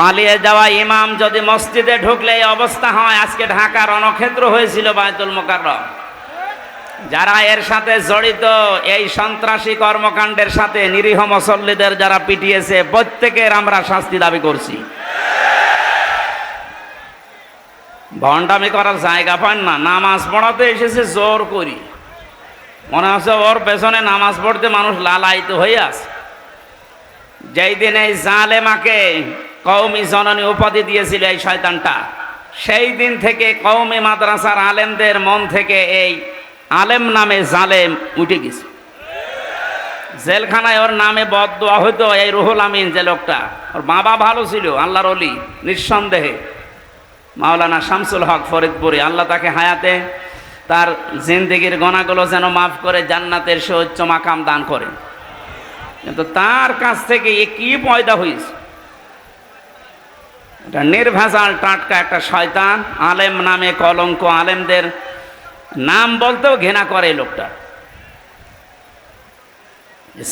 পালিয়ে যাওয়া ইমাম যদি মসজিদে ঢুকলে এই অবস্থা হয়, আজকে ঢাকা রণক্ষেত্র হয়েছিল বায়তুল মোকাররম। যারা এর সাথে জড়িত, এই সন্ত্রাসী কর্মকাণ্ডের সাথে নিরীহ মুসল্লিদের যারা পিটিয়েছে, প্রত্যেকের আমরা শাস্তি দাবি করছি। ভণ্ডামি করার জায়গা পান না, নামাজ পড়াতে এসেছে জোর করি, মনে হচ্ছে ওর পেছনে নামাজ পড়তে মানুষ লালায়িত হয়ে আছে। যেই দিন এই জালেমাকে কওমি জননী উপাধি দিয়েছিল এই শয়তানটা, সেই দিন থেকে কওমি মাদ্রাসার আলেমদের মন থেকে এই আলেম নামে জালেম উঠে গেছে। জেলখানায় ওর নামে বদদোয়া হইতো। এই রুহুল আমিন যে লোকটা, ওর বাবা ভালো ছিল, আল্লাহর ওলি নিঃসন্দেহে, মাওলানা শামসুল হক ফরিদপুরি, আল্লাহ তাকে হায়াতে তার জিন্দেগির গোনাগুলো যেন মাফ করে জান্নাতের সুউচ্চ মাকাম দান করে। কিন্তু তার কাছ থেকে এ কি পয়দা হয়েছে, এটা নির্ভেজাল টাটকা একটা শয়তান, আলেম নামে কলঙ্ক, আলেমদের নাম বলতেও ঘৃণা করে এই লোকটা।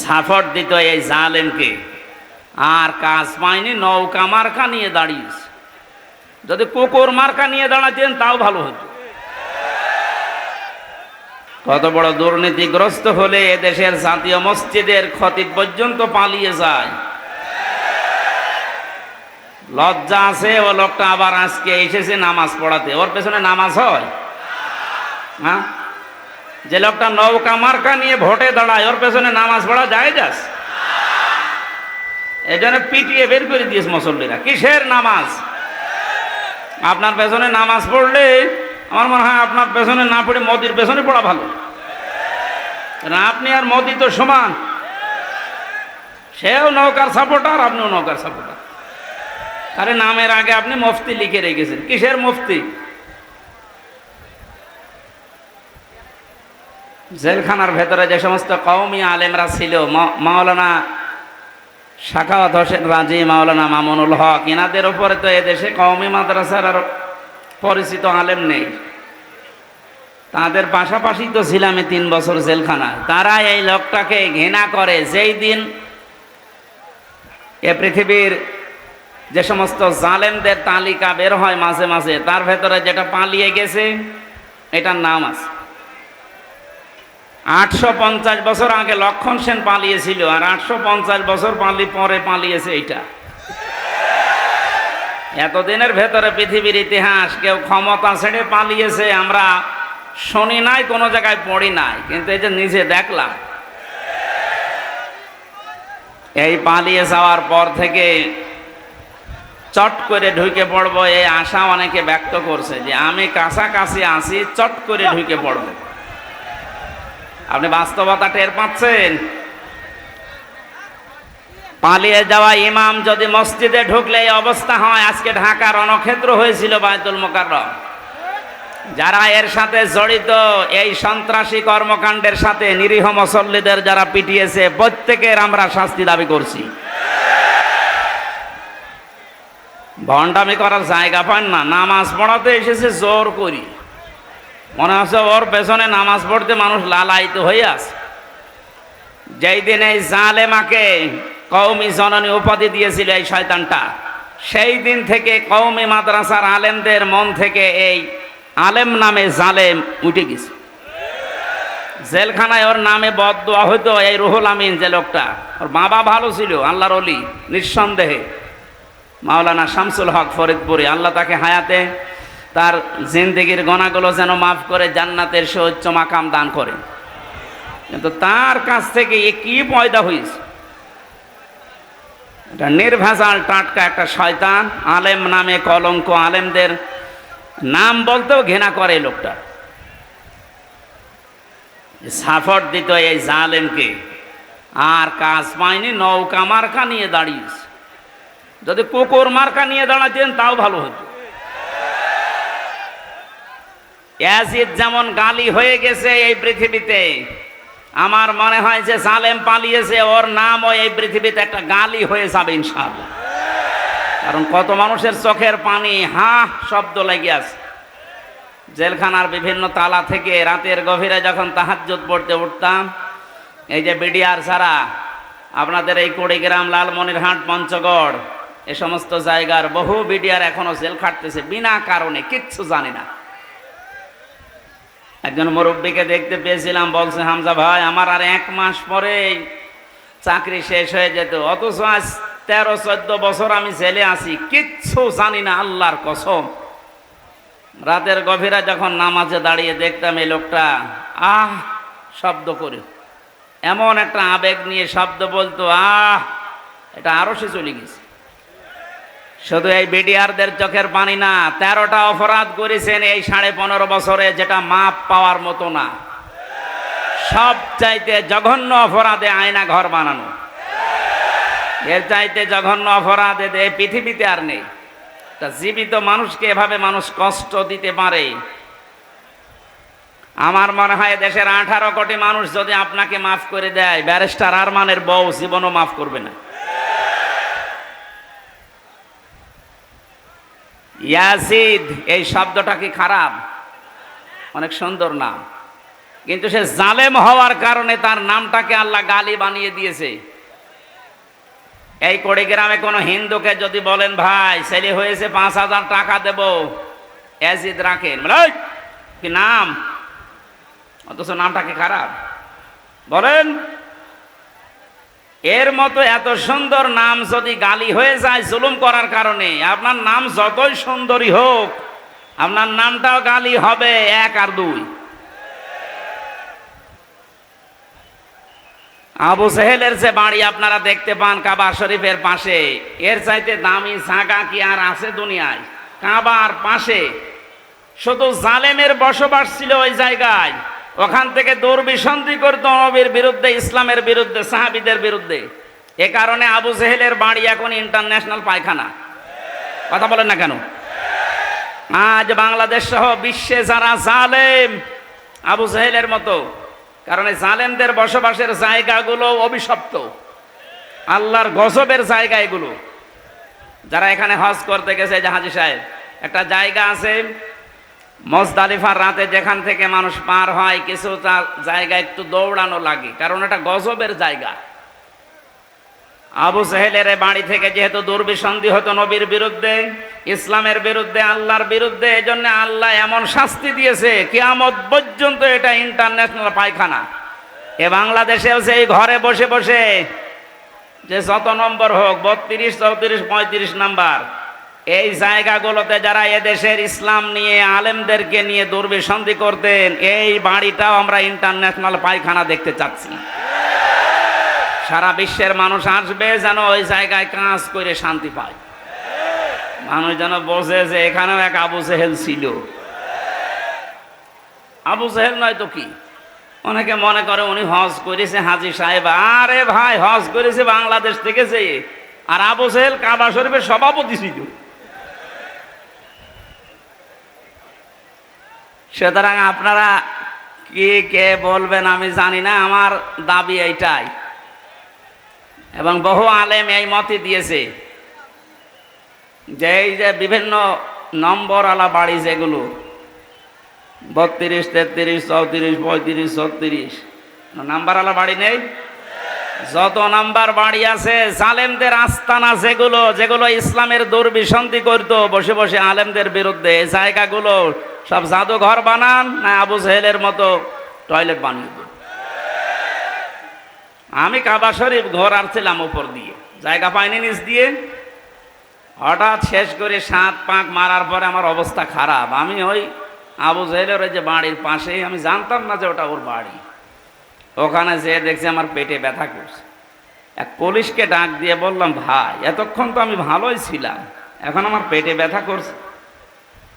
সাপোর্ট দিত এই জালেমকে, আর কাজ পায়নি, নৌকা মার্কা নিয়ে দাঁড়িয়েছে। যদি কুকুর মার্কা নিয়ে দাঁড়াতেন তাও ভালো হতো। কত বড় দুর্নীতিগ্রস্ত হলে এদেশের জাতীয় মসজিদের খতিব পর্যন্ত পালিয়ে যায়। লজ্জা আছে ও লোকটা আবার আজকে এসেছে নামাজ পড়াতে, ওর পেছনে নামাজ হয়? হ্যাঁ, যে লোকটা নৌকা মার্কা নিয়ে ভোটে দাঁড়ায়, ওর পেছনে নামাজ পড়া যায়? যাস এই জন্য পিটিয়ে বের করে দিয়েছে মুসল্লিরা। কিসের নামাজ? আপনার পেছনে নামাজ পড়লে আমার মনে হয় আপনার পেছনে না পড়ে মোদির পেছনে পড়া ভালো। আপনি আর মোদি তো সমান, সেও নৌকার সাপোর্টার, আপনিও নৌকার সাপোর্টার। আরে নামের আগে আপনি মুফতি লিখে রেখেছেন, কিসের মুফতি? জেলখানার ভেতরে যে সমস্ত কওমি আলেমরা ছিল, মাওলানা সাখাওয়াত হোসেন রাজি, মাওলানা মামুনুল হক, এনাদের উপরে তো এদেশে কওমি মাদ্রাসার আর পরিচিত আলেম নেই। তাদের পাশাপাশি তো ছিলাম 3 বছর জেলখানায়। তারা এই লোকটাকে ঘৃণা করে। যেই দিন এ পৃথিবীর যে সমস্ত জালেমদের তালিকা বের হয় মাঝে মাঝে, তার ভেতরে যেটা পালিয়ে গেছে এটার নাম আছে। 850 বছর আগে লক্ষণ সেন পালিয়েছিল, আর 850 বছর পরে পালিয়েছে এইটা। এতদিনের ভেতরে পৃথিবীর ইতিহাস কেউ ক্ষমতা ছেড়ে পালিয়েছে আমরা শুনি নাই, কোনো জায়গায় পড়ি নাই, কিন্তু এই যে নিজে দেখলাম। এই পালিয়ে যাওয়ার পর থেকে চট করে ঢুকে পড়বো এই আশা অনেকে ব্যক্ত করছে, যে আমি কাছাকাছি আছি, চট করে ঢুকে পড়বো। আপনি বাস্তবতা টের পাচ্ছেন? পালিয়ে যাওয়া ইমাম যদি মসজিদে ঢুকলে এই অবস্থা হয়, আজকে ঢাকা রণক্ষেত্র হয়েছিল বায়তুল মোকাররম। যারা এর সাথে জড়িত, এই সন্ত্রাসী কর্মকাণ্ডের সাথে নিরীহ মুসল্লিদের যারা পিটিয়েছে, প্রত্যেকের আমরা শাস্তি দাবি করছি। ভণ্ডামি করার জায়গা পান না, নামাজ পড়াতে এসেছে জোর করি, মনে হচ্ছে ওর পেছনে নামাজ পড়তে মানুষ লালায়িত হয়ে আছে। যেই দিন এই জালেমাকে কওমি জননী উপাধি দিয়েছিল এই শয়তানটা, সেই দিন থেকে কওমি মাদ্রাসার আলেমদের মন থেকে এই আলেম নামে জালেম উঠে গেছে। জেলখানায় ওর নামে বদদোয়া হইতো। এই রুহুল আমিন যে লোকটা, ওর বাবা ভালো ছিল, আল্লাহর ওলি নিঃসন্দেহে, মাওলানা শামসুল হক ফরিদপুরি, আল্লাহ তাকে হায়াতে তার জিন্দেগির গোনাগুলো যেন মাফ করে জান্নাতের সুউচ্চ মাকাম দান করে। কিন্তু তার কাছ থেকে এ কি পয়দা হয়েছে, এটা নির্ভেজাল টাটকা একটা শয়তান, আলেম নামে কলঙ্ক, আলেমদের নাম বলতেও ঘৃণা করে এই লোকটা। সাপোর্ট দিত এই জালেমকে, আর কাজ পায়নি, নৌকা মার্কা নিয়ে দাঁড়িয়েছে। যদি কুকুর মার্কা নিয়ে দাঁড়াতেন তাও ভালো হতো। ইয়াজিদ যেমন গালি হয়ে গেছে এই পৃথিবীতে, আমার মনে হয় যে জালেম পালিয়েছে, ওর নামও এই পৃথিবীতে একটা গালি হয়ে যাবে ইনশাআল্লাহ। কারণ কত মানুষের চোখের পানি হা শব্দ লেগে আছে। জেলখানার বিভিন্ন তালা থেকে রাতের গভীরে যখন তাহাজ্জুদ পড়তে উঠতাম, এই যে বিডিআর ছাড়া আপনাদের এই কুড়িগ্রাম, লালমনিরহাট, পঞ্চগড় এ সমস্ত জায়গার বহু বিডিআর এখনো জেল খাটতেছে বিনা কারণে, কিচ্ছু জানি না। একজন মুরব্বীকে দেখতে পেয়েছিলাম, বলছে হামজা ভাই আমার আর 1 মাস পরেই চাকরি শেষ হয়ে যেত, অথচ আজ 13-14 বছর আমি জেলে আছি, কিচ্ছু জানি না, আল্লাহর কসম। রাতের গভীরা যখন নামাজে দাঁড়িয়ে দেখতাম এই লোকটা আহ শব্দ করে, এমন একটা আবেগ নিয়ে শব্দ বলতো, এটা আরো সে চলে গেছে। শুধু এই বিডিআরদের চোখের পানি না, 13টা অপরাধ করেছেন এই 15.5 বছরে, যেটা মাপ পাওয়ার মতো না। সব চাইতে জঘন্য অপরাধে আয়না ঘর বানানো, এর চাইতে জঘন্য অপরাধে পৃথিবীতে আর নেই। তা জীবিত মানুষকে এভাবে মানুষ কষ্ট দিতে পারে। আমার মনে হয় দেশের 18 কোটি মানুষ যদি আপনাকে মাফ করে দেয়, ব্যারিস্টার আরমানের বউ জীবনও মাফ করবে না। ইয়াসিদ এই শব্দটা কি খারাপ? অনেক সুন্দর নাম, কিন্তু সে জালেম হওয়ার কারণে তার নামটাকে আল্লাহ গালি বানিয়ে দিয়েছে। এই কুড়িগ্রামে কোনো হিন্দুকে যদি বলেন ভাই ছেলে হয়েছে 5,000 টাকা দেব, ইয়াসিদ রাখেন, কি নাম, অথচ নামটা কি খারাপ বলেন? এর মতো এত সুন্দর নাম যদি গালি হয়ে যায় জুলুম করার কারণে, আপনার নাম যতই সুন্দরী হোক আপনার নামটাও গালি হবে 1 আর 2। আবু সেহেলের যে বাড়ি আপনারা দেখতে পান কাবা শরীফের পাশে, এর চাইতে দামি জায়গা কি আর আছে দুনিয়ায়? কাবার পাশে শুধু জালেমের বসবাস ছিল ওই জায়গায়, ওখান থেকে দুর্বিসন্ধি করত নবীর বিরুদ্ধে, ইসলামের বিরুদ্ধে, সাহাবীদের বিরুদ্ধে। এ কারণে আবু জেহেলের বাড়ি এখন ইন্টারন্যাশনাল পায়খানা। কথা বলেন না কেন? আজ বাংলাদেশ সহ বিশ্বে যারা জালেম আবু জেহেলের মতো, কারণ এই জালেমদের বসবাসের জায়গাগুলো অভিশপ্ত, আল্লাহর গজবের জায়গা এগুলো। যারা এখানে হজ করতে গেছে, যে হাজী সাহেব, একটা জায়গা আছে মুজদালিফার রাতে যেখান থেকে মানুষ পার হয়, কিছু জায়গা একটু দৌড়ানো লাগে, কারণ এটা গজবের জায়গা। আবু জেহেলের বাড়ি থেকে যেহেতু দুর্বিসন্ধি হতো নবীর বিরুদ্ধে, ইসলামের বিরুদ্ধে, আল্লাহর বিরুদ্ধে, এজন্য আল্লাহ এমন শাস্তি দিয়েছে কিয়ামত পর্যন্ত এটা ইন্টারন্যাশনাল পায়খানা। এ বাংলাদেশেও সেই ঘরে বসে বসে যে যত নম্বর হোক, 32, 34, 35 নাম্বার, এই জায়গাগুলোতে যারা এদেশের ইসলাম নিয়ে আলেমদেরকে নিয়ে দুর্বিসন্ধি করতেন, এই বাড়িটাও আমরা ইন্টারন্যাশনাল পায়খানা দেখতে চাচ্ছি। সারা বিশ্বের মানুষ আসবে যেন ওই জায়গায় কাজ করে শান্তি পায়, মানুষ যেন বোঝে যে এখানেও এক আবু জেহেল ছিল। আবু জেহেল নয় তো কি? অনেকে মনে করে উনি হজ করেছে হাজী সাহেব। আরে ভাই, হজ করেছে বাংলাদেশ থেকে যে, আর আবু জেহেল কাবা শরীফের সভাপতি ছিল। সুতরাং আপনারা কি কে বলবেন আমি জানি না, আমার দাবি এইটাই, এবং বহু আলেম এই মতই দিয়েছে যে এই যে বিভিন্ন নম্বরওয়ালা বাড়ি যেগুলো 32, 33, 34, 35, 36 নাম্বারওয়ালা বাড়ি নেই, যত নাম্বার বাড়ি আছে জালেমদের আস্তানা, যেগুলো যেগুলো ইসলামের দুর্বিসন্ধি করতো বসে বসে আলেমদের বিরুদ্ধে, এই জায়গাগুলো সব জাদুঘর বানান না আবু জেহেলের মতো টয়লেট বানিয়ে দেন। আমি কাবা শরীফ ঘোরার ছিলাম উপর দিয়ে, জায়গা পাইনি নিচ দিয়ে, হঠাৎ শেষ করে 7 পাক মারার পরে আমার অবস্থা খারাপ। আমি ওই আবু জেহেলের ওই যে বাড়ির পাশেই, আমি জানতাম না যে ওটা ওর বাড়ি, ওখানে যেয়ে দেখছি আমার পেটে ব্যথা করছে। এক পুলিশকে ডাক দিয়ে বললাম, ভাই এতক্ষণ তো আমি ভালোই ছিলাম, এখন আমার পেটে ব্যথা করছে।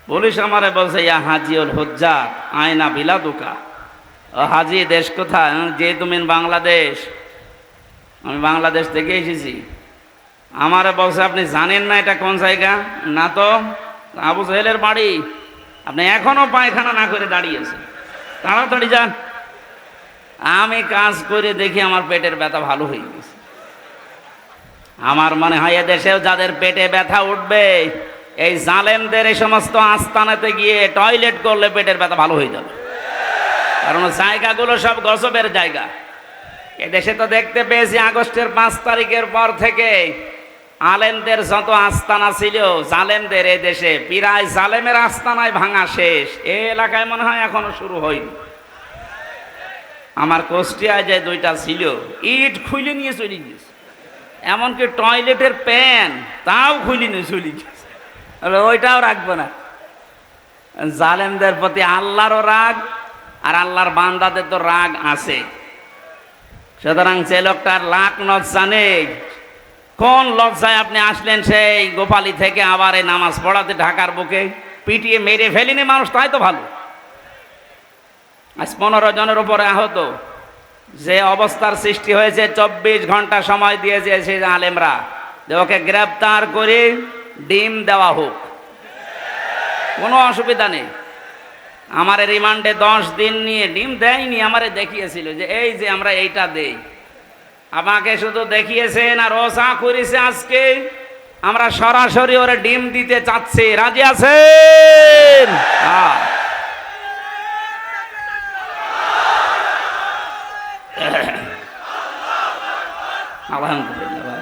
পুলিশ আমারে বলছে, ইয়া হাজিউল হুজ্জাত আয়না বিলাদুকা, ও হাজি দেশ কোথায়? যে তুমি বাংলাদেশ। আমি বাংলাদেশ থেকে এসেছি। আমারে বলছে, আপনি জানেন না এটা কোন জায়গা? না তো। আবু জেহেলের বাড়ি, আপনি এখনো পায়খানা না করে দাঁড়িয়েছেন, তাড়াতাড়ি যান। আমি কাজ করে দেখি আমার পেটের ব্যথা ভালো হয়ে গেছে। আমার মনে হয় এদেশেও যাদের পেটে ব্যথা উঠবে, এই জালেমদের এই সমস্ত আস্তানাতে গিয়ে টয়লেট করলে পেটের ব্যথা ভালো হয়ে যাবে, কারণ জায়গাগুলো সব গজবের জায়গা। এদেশে তো দেখতে পেয়েছি আগস্টের 5 তারিখের পর থেকে আলেমদের যত আস্তানা ছিল জালেমদের এই দেশে, প্রায় জালেমের আস্তানায় ভাঙা শেষ। এই এলাকায় মনে হয় এখনো শুরু হয়নি। আমার কুষ্টিয়ায় যে দুইটা ছিল, ইট খুলে নিয়ে চলে গেছে, এমনকি টয়লেটের প্যান তাও খুলে নিয়ে চলে গেছে। ওইটাও রাখবো না। জালেমদের প্রতি আল্লাহরও রাগ, আর আল্লাহর বান্দাদের তো রাগ আছে। সুতরাং যে লোকটার লাখ লজ্জা নেই, কোন লজ্জায় আপনি আসলেন সেই গোপালী থেকে আবার এই নামাজ পড়াতে ঢাকার বুকে? পিটিয়ে মেরে ফেলিনি মানুষ, তাই তো ভালো। আজ 15 জনের উপরে আহত। যে অবস্থার সৃষ্টি হয়েছে, 24 ঘন্টা সময় দিয়েছে সেই আলেমরা যে ওকে গ্রেপ্তার করে ডিম দেওয়া হোক, কোনো অসুবিধা নেই। আমার রিমান্ডে 10 দিন নিয়ে ডিম দেয়নি, আমারে দেখিয়েছিল যে এই যে আমরা এইটা দেই। আমাকে শুধু দেখিয়েছেন আর ও চা করেছে। আজকে আমরা সরাসরি ওরে ডিম দিতে চাচ্ছি, রাজি আছেন? আলহামদুলিল্লাহ।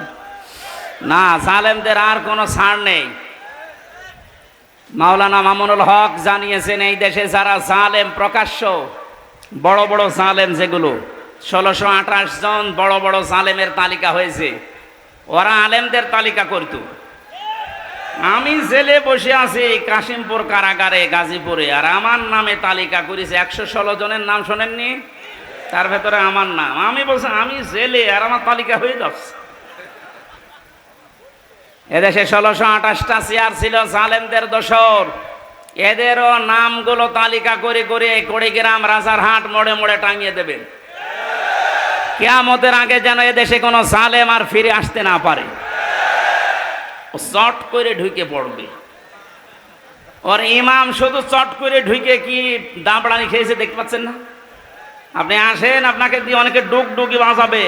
না, জালেমদের আর কোনো ছাড় নেই। মাওলানা মামুনুল হক জানিয়েছেন এই দেশে যারা জালেম প্রকাশ্য, বড় বড় জালেম যেগুলো 1628 জন বড় বড় জালেমের তালিকা হয়েছে, ওরা আলেমদের তালিকা করত। আমি জেলে বসে আছি কাশিমপুর কারাগারে গাজীপুরে, আর আমার নামে তালিকা করেছে 116 জনের নাম শোনেননি? তার ভেতরে আমার নাম। আমি বলছি আমি জেলে, আর আমার তালিকা হয়ে যাচ্ছে। এদেশে 1628টা চেয়ার ছিল জালেমদের দোসর, এদেরও নামগুলো তালিকা করে করে কুড়িগ্রাম রাজারহাট মোড়ে মোড়ে টাঙিয়ে দেবেন। কিয়ামতের আগে যেন এদেশে কোনো জালেম আর ফিরে আসতে না পারে। ও চট করে ঢুকে পড়বে। ওর ইমাম শুধু চট করে ঢুকে কি দাবড়ানি খেয়েছে দেখতে পাচ্ছেন না? আপনি আসেন, আপনাকে দিয়ে অনেকে ডুক ডুকি বাজাবে,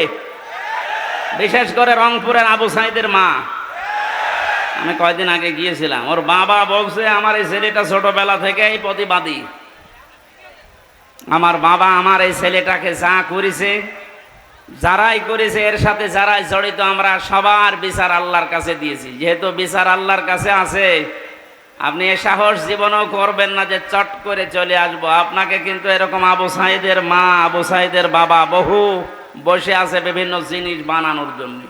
বিশেষ করে রংপুরের আবু সাইদের মা। আমি কয়দিন আগে গিয়েছিলাম, ওর বাবা বলছে আমার এই ছেলেটা ছোটবেলা থেকেই প্রতিবাদী। আমার বাবা আমার এই ছেলেটাকে যা করেছে, যারাই করেছে, এর সাথে যারাই জড়িত, আমরা সবার বিচার আল্লাহর কাছে দিয়েছি। যেহেতু বিচার আল্লাহর কাছে আছে, আপনি এ সাহস জীবনও করবেন না যে চট করে চলে আসবো। আপনাকে কিন্তু এরকম আবু সাইদের মা, আবু সাইদের বাবা বহু বসে আছে বিভিন্ন জিনিস বানানোর জন্য।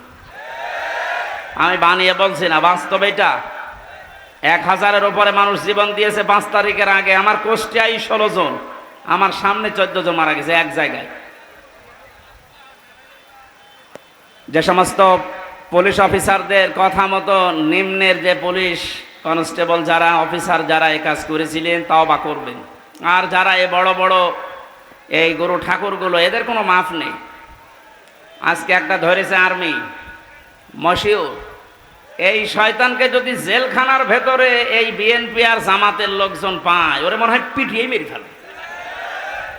আমি বানিয়ে বলছি না, বাস্তব এটা। 1000-এর উপরে মানুষ জীবন দিয়েছে 5 তারিখের আগে। আমার কুষ্টিয়ায় 16 জন, আমার সামনে 14 জন মারা গেছে এক জায়গায়। যে সমস্ত পুলিশ অফিসারদের কথা মতো নিম্নের যে পুলিশ কনস্টেবল যারা, অফিসার যারা এই কাজ করেছিলেন, তওবা করবেন। আর যারা এই বড় বড় এই গুরু ঠাকুরগুলো, এদের কোনো মাফ নেই। আজকে একটা ধরেছে আর্মি, মশিউর। এই শয়তানকে যদি জেলখানার ভেতরে এই বিএনপি আর জামাতের লোকজন পায়, ওরে মনে হয় পিটিয়ে মেরে ফেলে।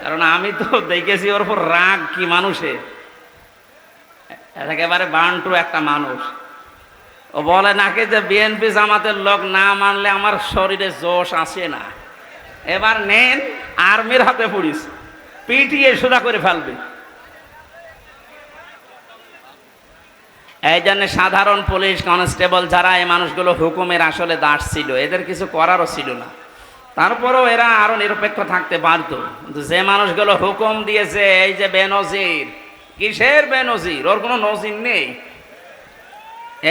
কারণ আমি তো দেখেছি ওর উপর রাগ কি মানুষের, একেবারে বান্টু একটা মানুষ। ও বলে নাকি যে বিএনপি জামাতের লোক না মানলে আমার শরীরে জোশ আসে না। এবার নেন, আর্মির হাতে পড়িস, পিটিয়ে সোজা করে ফেলবে। এই জন্য সাধারণ পুলিশ কনস্টেবল যারা, এই মানুষগুলো হুকুমের আসলে দাস ছিল, এদের কিছু করারও ছিল না। তারপরেও এরা আরো নিরপেক্ষ থাকতে পারত। কিন্তু যে মানুষগুলো হুকুম দিয়েছে, এই যে বেনজির, কিসের বেনজির? ওর কোনো নজির নেই।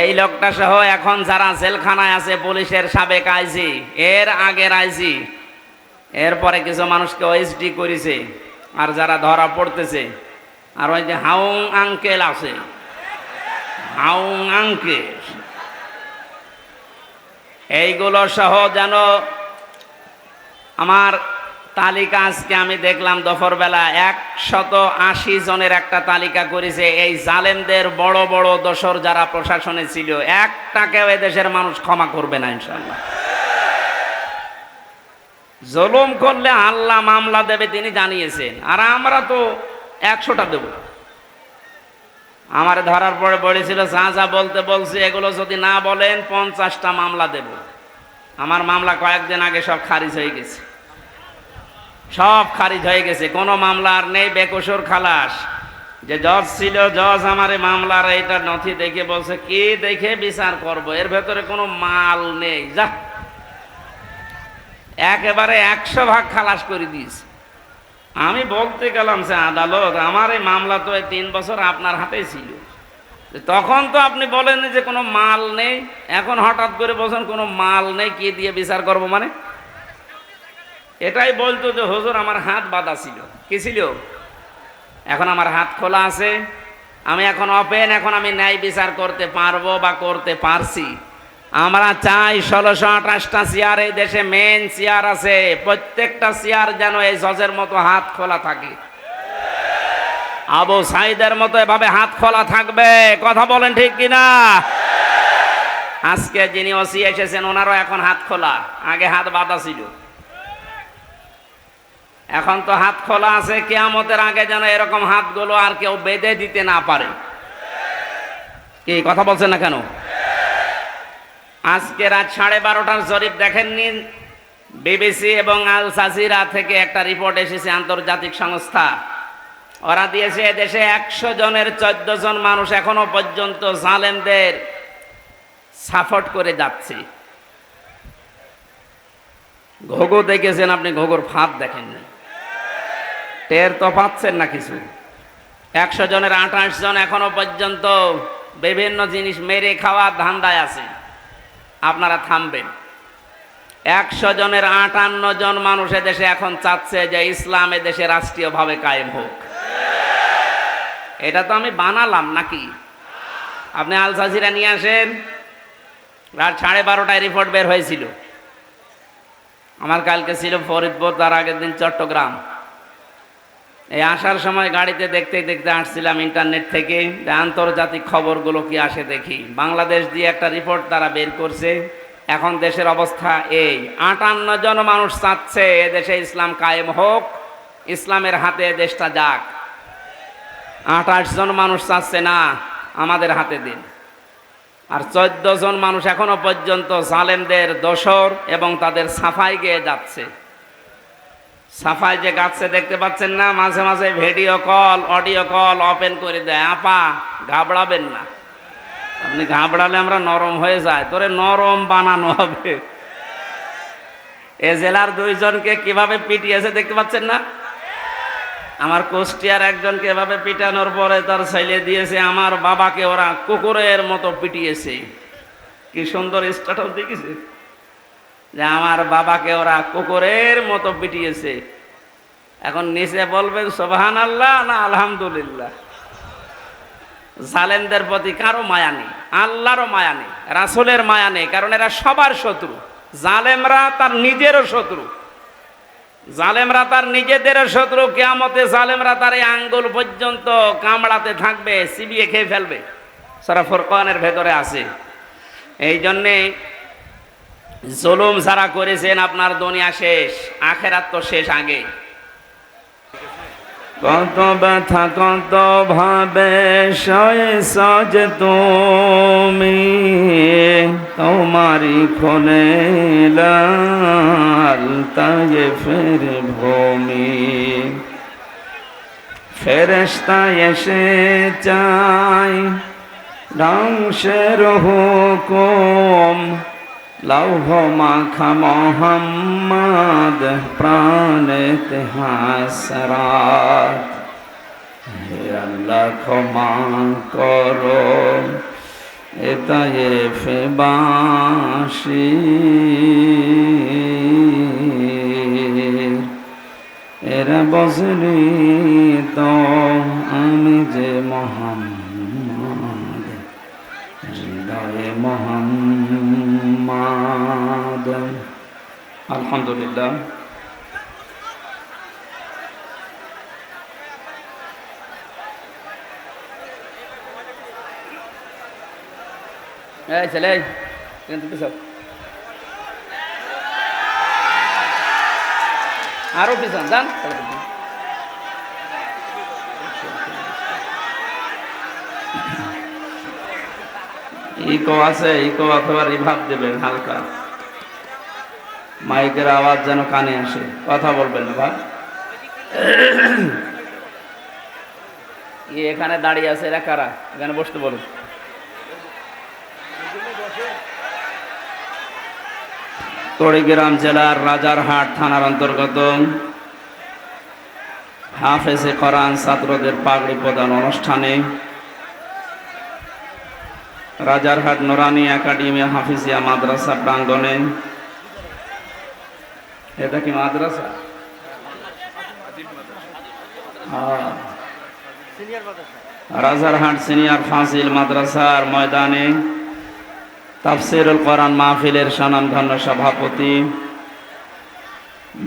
এই লোকটা সহ এখন যারা জেলখানায় আছে, পুলিশের সাবেক আইজি, এর আগের আইজি, এরপরে কিছু মানুষকে ওএসডি করেছে। আর যারা ধরা পড়তেছে, আর ওই যে হাউং আঙ্কেল আছে, হাউং আঙ্কেল, এইগুলো সহ যেন আমার তালিকা আজকে আমি দেখলাম দুপুরবেলা 180 জনের একটা তালিকা করেছে। এই জালেমদের বড় বড় দোসর যারা প্রশাসনে ছিল, একটাকেও এদেশের মানুষ ক্ষমা করবে না ইনশাআল্লাহ। জুলুম করলে আল্লাহ মামলা দেবে, তিনি জানিয়েছেন। আর আমরা তো 100টা দেব। আমার ধরার পরে বলেছিল যা যা বলতে বলছি, এগুলো যদি না বলেন 50টা মামলা দেব। আমার মামলা কয়েকদিন আগে সব খারিজ হয়ে গেছে, সব খারিজ হয়ে গেছে, কোনো মামলা আর নেই, বেকসুর খালাস। যে জজ ছিল, জজ আমারে মামলার এইটা নথি দেখে বলছে কি দেখে বিচার করব, এর ভেতরে কোনো মাল নেই, যা একেবারে 100 ভাগ খালাস করে দিয়েছে। আমি বলতে গেলাম সে আদালত, আমার এই মামলা তো 3 বছর আপনার হাতেই ছিল, তখন তো আপনি বলেন যে কোনো মাল নেই, এখন হঠাৎ করে বলছেন কোনো মাল নেই, কি দিয়ে বিচার করব? মানে এটাই বলতো যে হুজুর আমার হাত বাঁধা ছিল, কি ছিল? এখন আমার হাত খোলা আছে, আমি এখন ওপেন, এখন আমি ন্যায় বিচার করতে পারবো বা করতে পারছি। আমরা চাই 1628টা চেয়ার এই দেশে মেন চেয়ার আছে, প্রত্যেকটা চেয়ার যেন এই জজের মতো হাত খোলা থাকে, আবু সাইদের মতো এভাবে হাত খোলা থাকবে। কথা বলেন ঠিক কিনা? আজকে যিনি ওসি এসেছেন ওনারও এখন হাত খোলা, আগে হাত বাঁধা ছিল, এখন তো হাত খোলা আছে। কিয়ামতের আগে যেন এরকম হাতগুলো আর কেউ বেঁধে দিতে না পারে। কি কথা বলছেন না কেন? আজকে রাত 12:30টার জরিপ দেখেননি? বিবিসি এবং আল জাজিরা থেকে একটা রিপোর্ট এসেছে, আন্তর্জাতিক সংস্থা, ওরা দিয়েছে দেশে 100 জনের 14 জন মানুষ এখনো পর্যন্ত জালেমদের সাপোর্ট করে যাচ্ছে। ঘোঘো দেখেছেন আপনি? ঘোঘোর ফাঁদ দেখেননি? টের তো পাচ্ছেন না কিছু? 100 জনের 28 জন এখনো পর্যন্ত বিভিন্ন জিনিস মেরে খাওয়ার ধান্দায় আছে। আপনারা থামবেন? 100 জনের 58 জন মানুষ দেশে এখন চাচ্ছে যে ইসলাম দেশে রাষ্ট্রীয়ভাবে কায়েম হোক। এটা তো আমি বানালাম নাকি? আপনি আল জাজিরা নিয়ে আসেন, রাত 12:30টায় রিপোর্ট বের হয়েছিল। আমার কালকে ছিল ফরিদপুর, তার আগের দিন চট্টগ্রাম। এই আসার সময় গাড়িতে দেখতে দেখতে আসছিলাম ইন্টারনেট থেকে, আন্তর্জাতিক খবরগুলো কি আসে দেখি। বাংলাদেশ দিয়ে একটা রিপোর্ট তারা বের করছে, এখন দেশের অবস্থা এই। 58 জন মানুষ চাচ্ছে এদেশে ইসলাম কায়েম হোক, ইসলামের হাতে দেশটা যাক। 28 জন মানুষ চাচ্ছে না আমাদের হাতে দিন। আর 14 জন মানুষ এখনো পর্যন্ত জালেমদের দোসর এবং তাদের সাফাই গেয়ে যাচ্ছে। সাফাই যে গাচ্ছে দেখতে পাচ্ছেন না, মাঝে মাঝে video call, audio call open করে দেয়। আপা ঘাবড়াবেন না, আপনি ঘাবড়ালে আমরা নরম হয়ে যায়, তোরে নরম বানানো হবে। এ জেলার 2 জনকে কিভাবে পিটিয়েছে দেখতে পাচ্ছেন না? আমার কুষ্টিয়ার একজনকে এভাবে পিটানোর পরে তার ছেলে দিয়েছে আমার বাবাকে ওরা কুকুরের মতো পিটিয়েছে। কি সুন্দর স্ট্যাটাস দেখেছে যে আমার বাবাকে ওরা কুকুরের মতো পিটিয়েছে। এখন নিচে বলবেন সুবহানাল্লাহ না আলহামদুলিল্লাহ। জালেমদের প্রতি কারো মায়া নেই, আল্লাহরও মায়া নেই, রাসূলের মায়া নেই, কারণ এরা সবার শত্রু। জালেমরা তার নিজেরও শত্রু, জালেমরা তার নিজেদেরও শত্রু। কিয়ামতে জালেমরা তার এই আঙ্গুল পর্যন্ত কামড়াতে থাকবে, চিবিয়ে খেয়ে ফেলবে। সূরা ফুরকানের ভেতরে আছে। এই জন্যে জুলুম যারা করেছেন আপনার দুনিয়া শেষ, আখেরাত তো শেষ আগে। কত ব্যথা কত ভাবে সয়ে সাজ তুমি, তোমারি খোলে লাল তায়েফের ভূমি। ফেরেশতা এসে চাই ধ্বংসের হুকুম, লৌহ মাখা মোহাম্মদ প্রাণেতে হাসরাত। হে আল্লাহ ক্ষমা করো এ তায়েফবাসী, এরা বজলি তো আমি যে মোহাম্মদ, হৃদয়ে মোহাম্মদ। আলহামদুলিল্লাহ। এই ছেলে কিন্তু সব আরো পিছন যান। ইকো আছে, ইকো অথবা রিভাব দেবেন হালকা, মাইকের আওয়াজ যেন কানে আসে। কথা বলবেন না ভাই। এখানে দাঁড়িয়ে আছে এরা কারা? এখানে বসতে বলুন। কুড়িগ্রাম জেলার রাজারহাট থানার অন্তর্গত হাফেজে কোরআন ছাত্রদের পাগড়ি প্রদান অনুষ্ঠানে রাজারহাট নুরানি একাডেমি হাফিজিয়া মাদ্রাসা প্রাঙ্গণে, এটা কি মাদ্রাসা? রাজারহাট সিনিয়র ফাজিল মাদ্রাসার ময়দানে তাফসিরুল কোরআন মাহফিলের স্বনামধন্য সভাপতি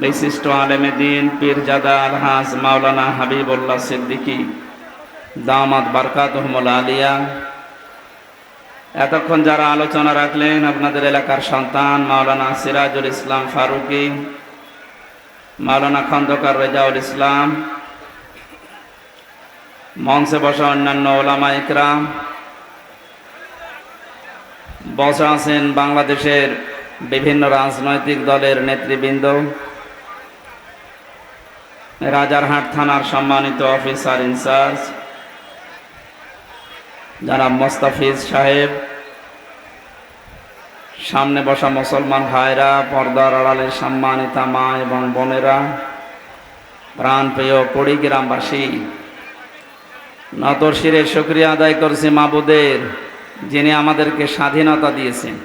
বিশিষ্ট আলেমে দ্বীন পীরজাদা আলহাজ মাওলানা হাবিবুল্লাহ সিদ্দিকী দামাত বারকাতুহুমুল আলিয়া, এতক্ষণ যারা আলোচনা রাখলেন আপনাদের এলাকার সন্তান মাওলানা সিরাজুল ইসলাম ফারুকী, মাওলানা খন্দকার রেজাউল ইসলাম, মঞ্চে বসা অন্যান্য ওলামা ইকরাম, বসা আছেন বাংলাদেশের বিভিন্ন রাজনৈতিক দলের নেতৃবৃন্দ, রাজারহাট থানার সম্মানিত অফিসার ইনচার্জ জনাব মোস্তাফিজ সাহেব, সামনে বসা মুসলমান ভাইরা, পর্দার আড়ালের সম্মানিতা মা এবং বোনেরা, প্রাণপ্রিয় কুড়িগ্রামবাসী, নতর শিরে শুকরিয়া আদায় করছি মাবুদের, যিনি আমাদেরকে স্বাধীনতা দিয়েছেন।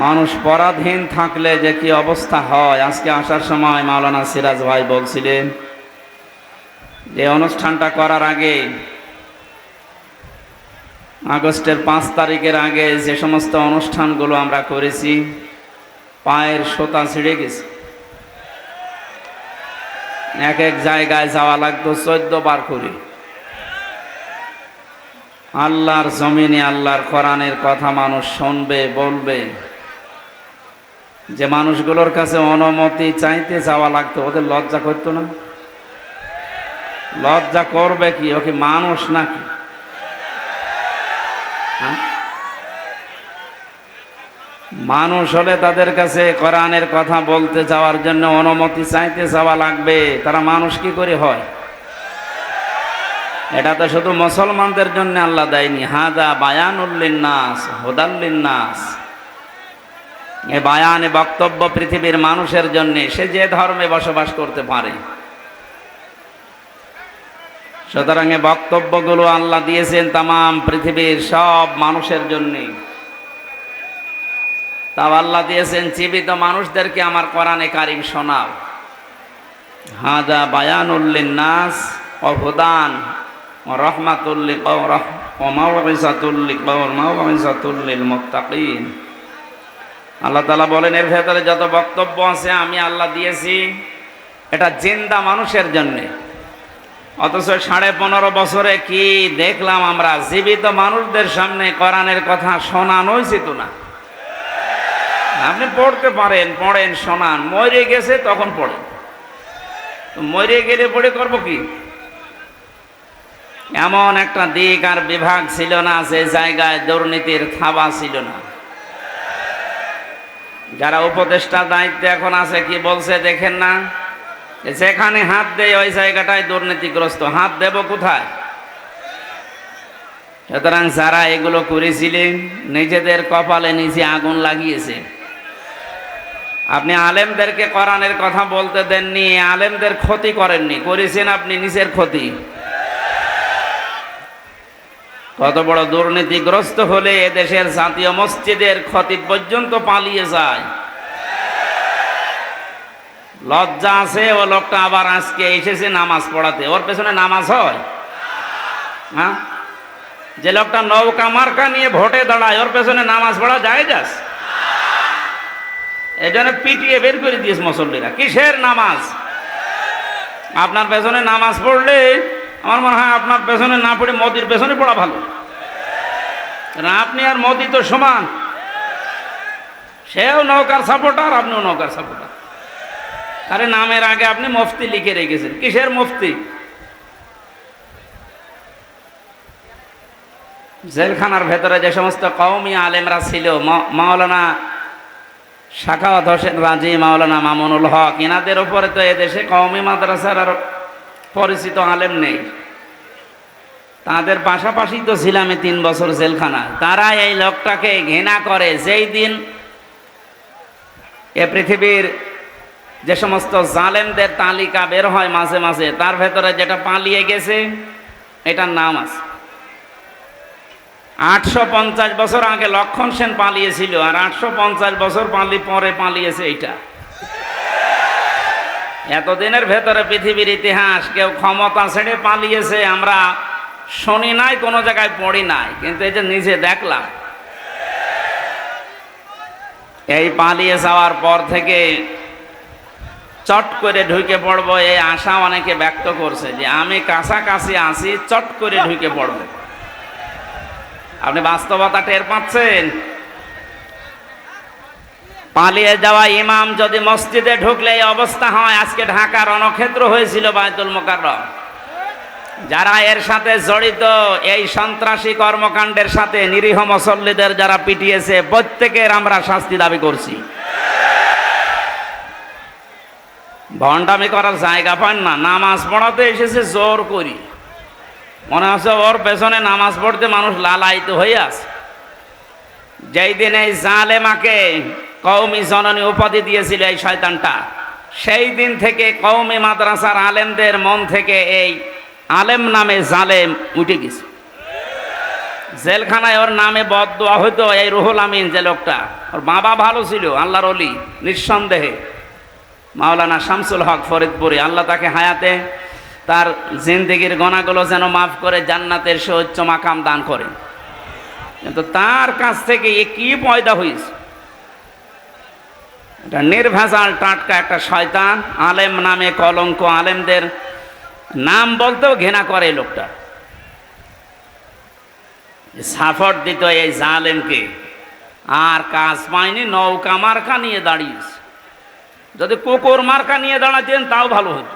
মানুষ পরাধীন থাকলে যে কি অবস্থা হয়, আজকে আসার সময় মাওলানা সিরাজ ভাই বলছিলেন যে অনুষ্ঠানটা করার আগে, আগস্টের 5 তারিখের আগে যে সমস্ত অনুষ্ঠানগুলো আমরা করেছি, পায়ের সোতা ছিঁড়ে গেছে। এক এক জায়গায় যাওয়া লাগতো 14 বার করে। আল্লাহর জমিনে আল্লাহর কোরআনের কথা মানুষ শুনবে, বলবে, যে মানুষগুলোর কাছে অনুমতি চাইতে যাওয়া লাগতো, ওদের লজ্জা করতো না? লজ্জা করবে কি? ও কি মানুষ নাকি? মানুষ হলে তাদের কাছে কোরআনের কথা বলতে যাওয়ার জন্য অনুমতি চাইতে যাওয়া লাগবে। তারা মানুষ কি করে হয়? এটা তো শুধু মুসলমানদের জন্য আল্লাহ দেয়নি। হাদা বায়ানুল লিন্নাস হুদাল লিন্নাস, এ বায়ান, এ বক্তব্য পৃথিবীর মানুষের জন্য, সে যে ধর্মে বসবাস করতে পারে। সুতরাং এ বক্তব্যগুলো আল্লাহ দিয়েছেন তামাম পৃথিবীর সব মানুষের জন্য। তাও আল্লাহ দিয়েছেন জীবিত মানুষদেরকে আমার কোরআনে কারিম শোনাও। হাদা বায়ানুল লিন্নাস ওয়া হুদান ওয়া রাহমাতুল লিল মুত্তাকিন। আল্লাহ তাআলা বলেন, এর ভেতরে যত বক্তব্য আছে আমি আল্লাহ দিয়েছি, এটা জিন্দা মানুষের জন্য। অথচ 15.5 বছরে কি দেখলাম আমরা? জীবিত মানুষদের সামনে কোরআনের কথা শোনানো উচিত না। আপনি পড়তে পারেন, পড়েন, শোনান। মরে গেছে তখন পড়েন, মরে গেলে পড়ে করবো কি? এমন একটা দিক আর বিভাগ ছিল না যে জায়গায় দুর্নীতির থাবা ছিল না। যারা উপদেষ্টা দায়িত্বে এখন আছে কি বলছে দেখেন না? যেখানে হাত দেয় ওই জায়গাটায় দুর্নীতিগ্রস্ত। হাত দেব কোথায়? সুতরাং যারা এগুলো করেছিলেন নিজেদের কপালে নিজে আগুন লাগিয়েছে। আপনি আলেমদেরকে কোরআনের কথা বলতে দেননি, আলেমদের ক্ষতি করেননি, করেছেন আপনি নিজের ক্ষতি। কত বড় দুর্নীতিগ্রস্ত হলে এদেশের জাতীয় মসজিদের খতিব পর্যন্ত পালিয়ে যায়। লজ্জা আছে ও লোকটা আবার আজকে এসেছে নামাজ পড়াতে, ওর পেছনে নামাজ হয়? হ্যাঁ, যে লোকটা নৌকা মার্কা নিয়ে ভোটে দাঁড়ায়, ওর পেছনে নামাজ পড়া যায়? যাস এই জন্য পিটিয়ে বের করে দিয়েছে মুসল্লিরা। কিসের নামাজ? আপনার পেছনে নামাজ পড়লে আমার মনে হয় আপনার পেছনে না পড়ে মোদির পেছনে পড়া ভালো। আপনি আর মোদি তো সমান, সেও নৌকার সাপোর্টার, আপনিও নৌকার সাপোর্টার। আরে নামের আগে আপনি মুফতি লিখে রেখেছেন। কিসের মুফতি? জেলখানার ভেতরে যে সমস্ত কওমি আলেমরা ছিল, মাওলানা সাখাওয়াত হোসেন রাজি, মাওলানা মামুনুল হক, এনাদের উপরে তো এদেশে কওমি মাদ্রাসার আর পরিচিত আলেম নেই। তাদের পাশাপাশি তো ছিলাম 3 বছর জেলখানায়। তারা এই লোকটাকে ঘৃণা করে। যেই দিন এ পৃথিবীর যে সমস্ত জালেমদের তালিকা বের হয় মাঝে মাঝে, তার ভেতরে যেটা পালিয়ে গেছে এটার নাম আছে। 850 বছর আগে লক্ষণ সেন পালিয়েছিল, আর 850 বছর পরে পালিয়েছে এইটা। এতদিনের ভেতরে পৃথিবীর ইতিহাস কেউ ক্ষমতা ছেড়ে পালিয়েছে আমরা শুনি নাই, কোনো জায়গায় পড়ি নাই, কিন্তু এই যে নিজে দেখলাম। এই পালিয়ে যাওয়ার পর থেকে চট করে ঢুকে পড়বো এই আশা অনেকে ব্যক্ত করছে যে আমি কাছাকাছি আছি, চট করে ঢুকে পড়ব। আপনি বাস্তবতা টের পাচ্ছেন? পালিয়ে যাওয়া ইমাম যদি মসজিদে ঢুকলে এই অবস্থা হয়। আজকে ঢাকা রণক্ষেত্র হয়েছিল বায়তুল মোকাররম। যারা এর সাথে জড়িত, এই সন্ত্রাসী কর্মকাণ্ডের সাথে নিরীহ মুসল্লিদের যারা পিটিয়েছে, প্রত্যেকের আমরা শাস্তি দাবি করছি। ভণ্ডামি করার জায়গা পান না। নামাজ পড়াতে এসেছে জোর করি। মনে হচ্ছে ওর পেছনে নামাজ পড়তে মানুষ লালায়িত হয়ে আছে। যেই দিন এই জালেমাকে কওমি জননী উপাধি দিয়েছিল এই শয়তানটা, সেই দিন থেকে কওমি মাদ্রাসার আলেমদের মন থেকে এই আলেম নামে জালেম উঠে গেছে। জেলখানায় ওর নামে বদদোয়া হইতো। এই রুহুল আমিন যে লোকটা, ওর বাবা ভালো ছিল, আল্লাহর ওলি নিঃসন্দেহে, মাওলানা শামসুল হক ফরিদপুরি। আল্লাহ তাকে হায়াতে তার জিন্দেগির গোনাগুলো যেন মাফ করে জান্নাতের সুউচ্চ মাকাম দান করে। কিন্তু তার কাছ থেকে এ কি পয়দা হয়েছে? এটা নির্ভেজাল টাটকা একটা শয়তান, আলেম নামে কলঙ্ক। আলেমদের নাম বলতেও ঘৃণা করে লোকটা। সাপোর্ট দিত এই জালেমকে, আর কাজ পায়নি, নৌকা মার্কা নিয়ে দাঁড়িয়েছে। যদি কুকুর মার্কা নিয়ে দাঁড়াতেন তাও ভালো হতো।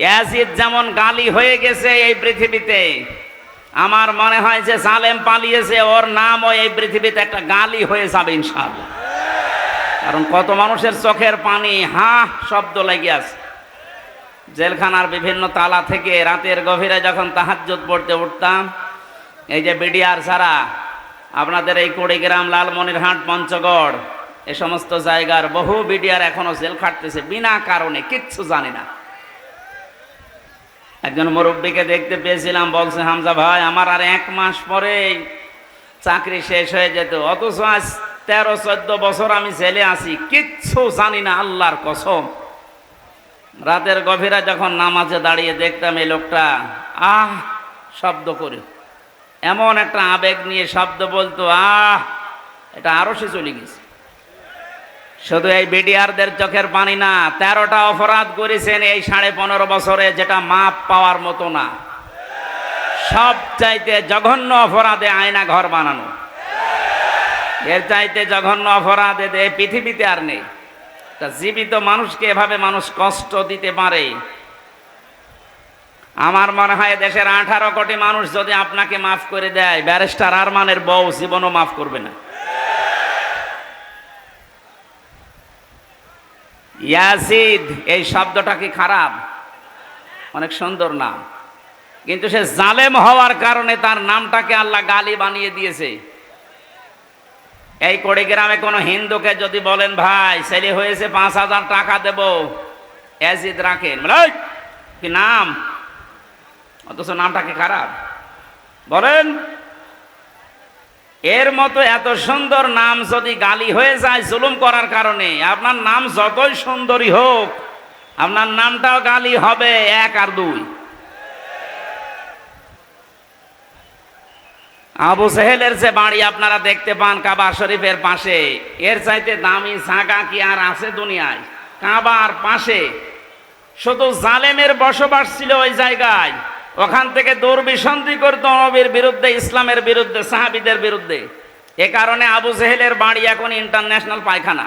ইয়াজিদ যেমন গালি হয়ে গেছে এই পৃথিবীতে, আমার মনে হয় যে জালেম পালিয়েছে, ওর নামও এই পৃথিবীতে একটা গালি হয়ে যাবে ইনশাআল্লাহ। কারণ কত মানুষের চোখের পানি হা শব্দ লেগে আছে। জেলখানার বিভিন্ন তালা থেকে রাতের গভীরে যখন তাহাজ্জুদ পড়তে উঠতাম, এই যে বিডিআর ছাড়া আপনাদের এই কুড়িগ্রাম, লালমনিরহাট, পঞ্চগড় এ সমস্ত জায়গার বহু বিডিআর এখনো জেল খাটতেছে বিনা কারণে, কিচ্ছু জানি না। একজন মুরব্বীকে দেখতে পেয়েছিলাম, বলছে হামজা ভাই আমার আর 1 মাস পরে চাকরি শেষ হয়ে যেত, অথচ আজ 13-14 বছর আমি জেলে আছি, কিচ্ছু জানি না, আল্লাহর কসম। রাতের গভীরে যখন নামাজে দাঁড়িয়ে দেখতাম এই লোকটা আহ শব্দ করে, এমন একটা আবেগ নিয়ে শব্দ বলতো, এটা আরো সে চলে গেছে। শুধু এই বিডিআরদের চোখের পানি না, 13টা অপরাধ করেছেন এই 15.5 বছরে, যেটা মাপ পাওয়ার মতো না। সব চাইতে জঘন্য অপরাধে আয়না ঘর বানানো, এর চাইতে জঘন্য অপরাধে পৃথিবীতে আর নেই। তা জীবিত মানুষকে এভাবে মানুষ কষ্ট দিতে পারে? আমার মনে হয় দেশের 18 কোটি মানুষ যদি আপনাকে মাফ করে দেয়, ব্যারিস্টার আরমানের বউ জীবনও মাফ করবে না। ইয়াজিদ এই শব্দটা কি খারাপ? অনেক সুন্দর নাম, কিন্তু সে জালেম হওয়ার কারণে তার নামটাকে আল্লাহ গালি বানিয়ে দিয়েছে। এই কুড়িগ্রামে কোনো হিন্দুকে যদি বলেন ভাই ছেলে হয়েছে 5,000 টাকা দেব, ইয়াজিদ রাখেন, কি নাম, অথচ নামটা কি খারাপ বলেন? এর মতো এত সুন্দর নাম যদি গালি হয়ে যায় জুলুম করার কারণে, আপনার নাম যতই সুন্দরী হোক, আপনার নামটাও গালি হবে 1 আর 2। আবু সেহেলের যে বাড়ি আপনারা দেখতে পান কাবা শরীফের পাশে, এর চাইতে দামি জায়গা কি আর আছে দুনিয়ায়? কাবার পাশে শুধু জালেমের বসবাস ছিল ওই জায়গায়। ওখান থেকে দুর্বিসন্ধি করতো নবীর বিরুদ্ধে, ইসলামের বিরুদ্ধে, সাহাবীদের বিরুদ্ধে। এ কারণে আবু জেহেলের বাড়ি এখন ইন্টারন্যাশনাল পায়খানা।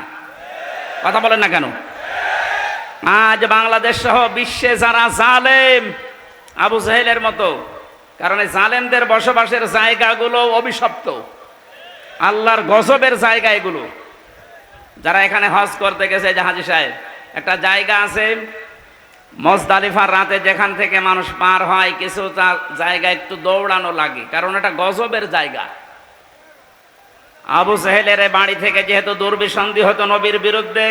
কথা বলেন না কেন? আজ বাংলাদেশ সহ বিশ্বে যারা জালেম আবু জেহেলের মতো, কারণ এই জালেমদের বসবাসের জায়গাগুলো অভিশপ্ত, আল্লাহর গজবের জায়গা এগুলো। যারা এখানে হজ করতে গেছে, যে হাজী সাহেব, একটা জায়গা আছে মুজদালিফার রাতে যেখান থেকে মানুষ পার হয় কিছু জায়গা একটু দৌড়ানো লাগে, কারণ এটা গজবের জায়গা। আবু সেহেলের বাড়ি থেকে যেহেতু দুর্বিসন্ধি হতো নবীর বিরুদ্ধে,